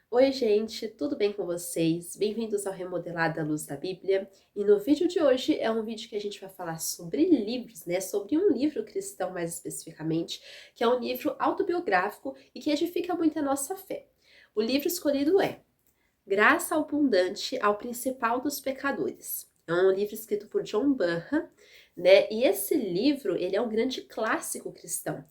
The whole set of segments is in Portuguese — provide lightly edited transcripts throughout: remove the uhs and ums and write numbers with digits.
Oi, gente, tudo bem com vocês? Bem-vindos ao Remodelado à Luz da Bíblia. E no vídeo de hoje é um vídeo que a gente vai falar sobre livros, né? Sobre um livro cristão mais especificamente, que é um livro autobiográfico e que edifica muito a nossa fé. O livro escolhido é Graça Abundante ao Principal dos Pecadores. É um livro escrito por John Bunyan, né? E esse livro, ele é um grande clássico cristão.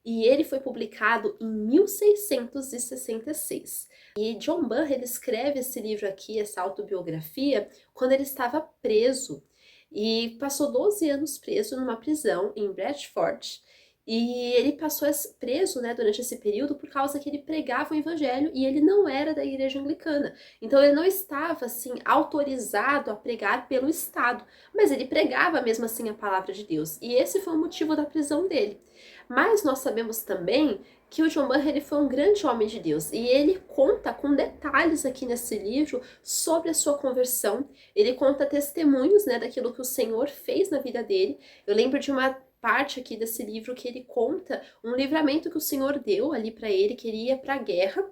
E ele foi publicado em 1666. E John Bunyan, ele escreve esse livro aqui, essa autobiografia, quando ele estava preso. E passou 12 anos preso numa prisão em Bradford. E ele passou preso, né, durante esse período por causa que ele pregava o evangelho e ele não era da igreja anglicana. Então ele não estava, assim, autorizado a pregar pelo Estado. Mas ele pregava mesmo assim a palavra de Deus. E esse foi o motivo da prisão dele. Mas nós sabemos também que o John Bunyan ele foi um grande homem de Deus e ele conta com detalhes aqui nesse livro sobre a sua conversão. Ele conta testemunhos, né, daquilo que o Senhor fez na vida dele. Eu lembro de uma parte aqui desse livro que ele conta um livramento que o Senhor deu ali para ele, que ele ia para a guerra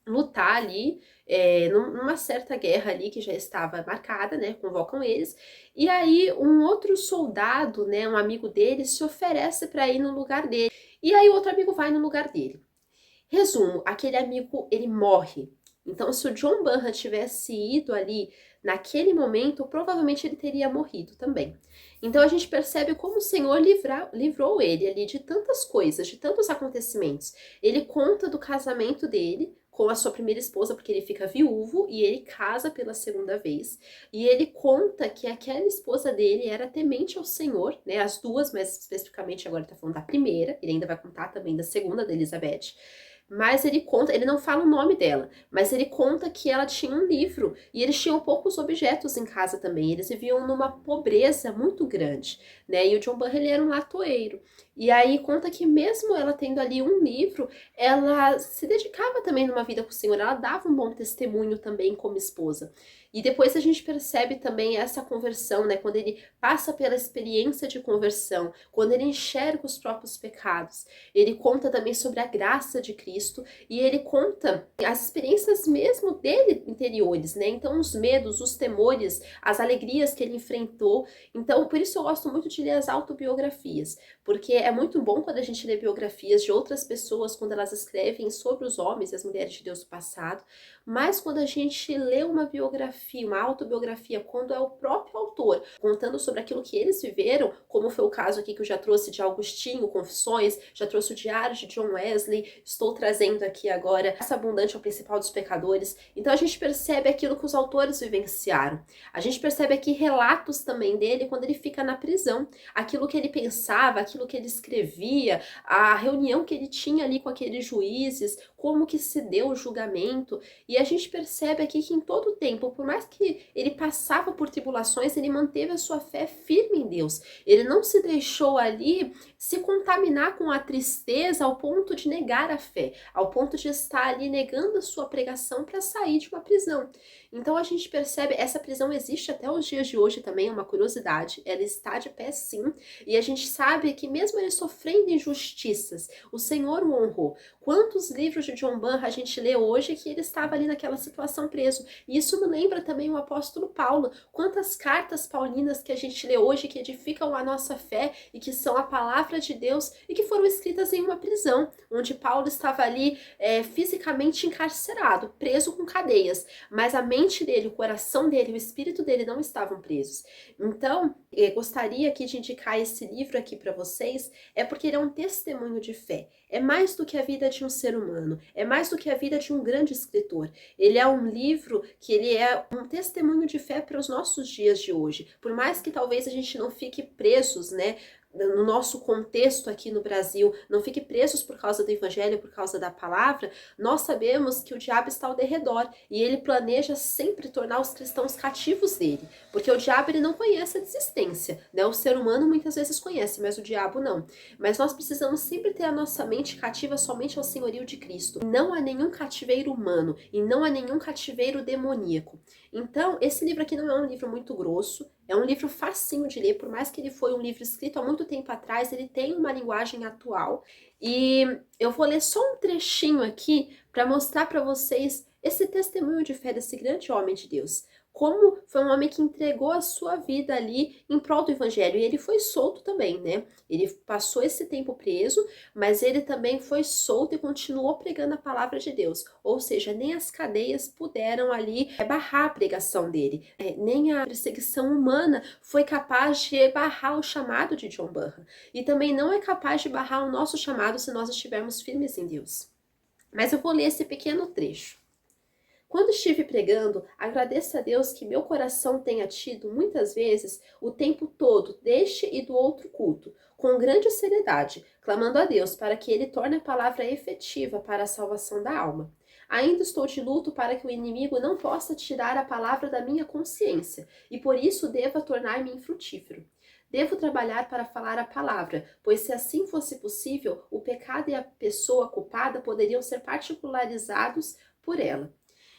lutar ali, numa certa guerra ali que já estava marcada, né, convocam eles, e aí um outro soldado, né, um amigo dele, se oferece para ir no lugar dele, e aí o outro amigo vai no lugar dele. Resumo, aquele amigo, ele morre. Então, se o John Bunyan tivesse ido ali naquele momento, provavelmente ele teria morrido também. Então, a gente percebe como o Senhor livrou ele ali de tantas coisas, de tantos acontecimentos. Ele conta do casamento dele com a sua primeira esposa, porque ele fica viúvo e ele casa pela segunda vez. E ele conta que aquela esposa dele era temente ao Senhor, né? As duas, mas especificamente agora ele tá falando da primeira, ele ainda vai contar também da segunda, da Elizabeth. Mas ele conta, ele não fala o nome dela, mas ele conta que ela tinha um livro e eles tinham poucos objetos em casa também. Eles viviam numa pobreza muito grande, né? E o John Bunyan ele era um latoeiro. E aí conta que mesmo ela tendo ali um livro, ela se dedicava também numa vida com o Senhor. Ela dava um bom testemunho também como esposa. E depois a gente percebe também essa conversão, né? Quando ele passa pela experiência de conversão, quando ele enxerga os próprios pecados. Ele conta também sobre a graça de Cristo e ele conta as experiências mesmo dele interiores, né? Então, os medos, os temores, as alegrias que ele enfrentou. Então, por isso eu gosto muito de ler as autobiografias, porque é muito bom quando a gente lê biografias de outras pessoas, quando elas escrevem sobre os homens e as mulheres de Deus do passado, mas quando a gente lê uma biografia, uma autobiografia, quando é o próprio autor contando sobre aquilo que eles viveram, como foi o caso aqui que eu já trouxe de Augustinho, Confissões, já trouxe o Diário de John Wesley, estou trazendo aqui agora Essa Abundante ao Principal dos Pecadores. Então a gente percebe aquilo que os autores vivenciaram. A gente percebe aqui relatos também dele quando ele fica na prisão, aquilo que ele pensava, aquilo que ele escrevia, a reunião que ele tinha ali com aqueles juízes, como que se deu o julgamento. E a gente percebe aqui que em todo o tempo, por mais que ele passava por tribulações, ele manteve a sua fé firme em Deus. Ele não se deixou ali se contaminar com a tristeza ao ponto de negar a fé, ao ponto de estar ali negando a sua pregação para sair de uma prisão. Então a gente percebe, essa prisão existe até os dias de hoje também, é uma curiosidade, ela está de pé sim, e a gente sabe que mesmo ele sofrendo injustiças, o Senhor o honrou. Quantos livros de John Bunyan a gente lê hoje que ele estava ali naquela situação preso? E isso me lembra também o apóstolo Paulo. Quantas cartas paulinas que a gente lê hoje que edificam a nossa fé e que são a palavra de Deus e que foram escritas em uma prisão, onde Paulo estava ali fisicamente encarcerado, preso com cadeias, mas a mente dele, o coração dele, o espírito dele não estavam presos. Então, eu gostaria aqui de indicar esse livro aqui para vocês, é porque ele é um testemunho de fé. É mais do que a vida de um ser humano, é mais do que a vida de um grande escritor. Ele é um livro que ele é um testemunho de fé para os nossos dias de hoje. Por mais que talvez a gente não fique presos, né, no nosso contexto aqui no Brasil, não fique presos por causa do evangelho, por causa da palavra, nós sabemos que o diabo está ao derredor e ele planeja sempre tornar os cristãos cativos dele, porque o diabo ele não conhece a desistência, né? O ser humano muitas vezes conhece, mas o diabo não. Mas nós precisamos sempre ter a nossa mente cativa somente ao senhorio de Cristo. Não há nenhum cativeiro humano e não há nenhum cativeiro demoníaco. Então, esse livro aqui não é um livro muito grosso, é um livro facinho de ler, por mais que ele foi um livro escrito há muito tempo atrás, ele tem uma linguagem atual. E eu vou ler só um trechinho aqui para mostrar para vocês esse testemunho de fé desse grande homem de Deus. Como foi um homem que entregou a sua vida ali em prol do evangelho. E ele foi solto também, né? Ele passou esse tempo preso, mas ele também foi solto e continuou pregando a palavra de Deus. Ou seja, nem as cadeias puderam ali barrar a pregação dele. Nem a perseguição humana foi capaz de barrar o chamado de John Bunyan. E também não é capaz de barrar o nosso chamado se nós estivermos firmes em Deus. Mas eu vou ler esse pequeno trecho. Quando estive pregando, agradeço a Deus que meu coração tenha tido, muitas vezes, o tempo todo, deste e do outro culto, com grande seriedade, clamando a Deus para que Ele torne a palavra efetiva para a salvação da alma. Ainda estou de luto para que o inimigo não possa tirar a palavra da minha consciência, e por isso deva tornar-me infrutífero. Devo trabalhar para falar a palavra, pois se assim fosse possível, o pecado e a pessoa culpada poderiam ser particularizados por ela.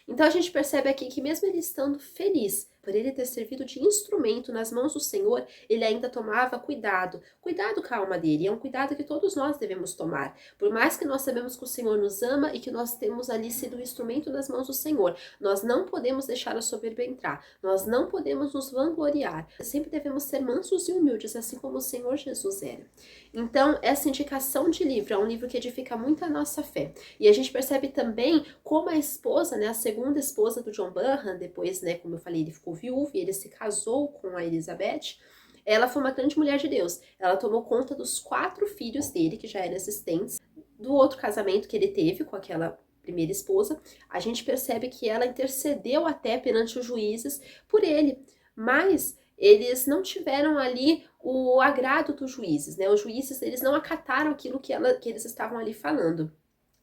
Então a gente percebe aqui que mesmo ele estando feliz por ele ter servido de instrumento nas mãos do Senhor, ele ainda tomava cuidado. Cuidado com a alma dele, é um cuidado que todos nós devemos tomar. Por mais que nós sabemos que o Senhor nos ama e que nós temos ali sido um instrumento nas mãos do Senhor, nós não podemos deixar a soberba entrar, nós não podemos nos vangloriar. Sempre devemos ser mansos e humildes, assim como o Senhor Jesus era. Então, essa indicação de livro é um livro que edifica muito a nossa fé. E a gente percebe também como a esposa, né, a segunda esposa do John Bunyan, depois, né, como eu falei, ele ficou viúvo e ele se casou com a Elizabeth. Ela foi uma grande mulher de Deus. Ela tomou conta dos 4 filhos dele, que já eram existentes, do outro casamento que ele teve com aquela primeira esposa. A gente percebe que ela intercedeu até perante os juízes por ele, mas eles não tiveram ali o agrado dos juízes, né? Os juízes, eles não acataram aquilo que eles estavam ali falando.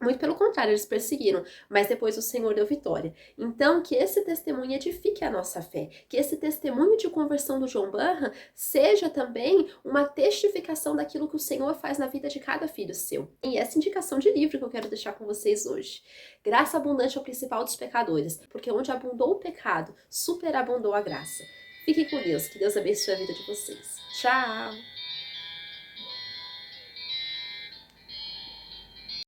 Muito pelo contrário, eles perseguiram, mas depois o Senhor deu vitória. Então, que esse testemunho edifique a nossa fé, que esse testemunho de conversão do John Bunyan seja também uma testificação daquilo que o Senhor faz na vida de cada filho seu. E essa indicação de livro que eu quero deixar com vocês hoje. Graça abundante é o principal dos pecadores, porque onde abundou o pecado, superabundou a graça. Fiquem com Deus, que Deus abençoe a vida de vocês. Tchau!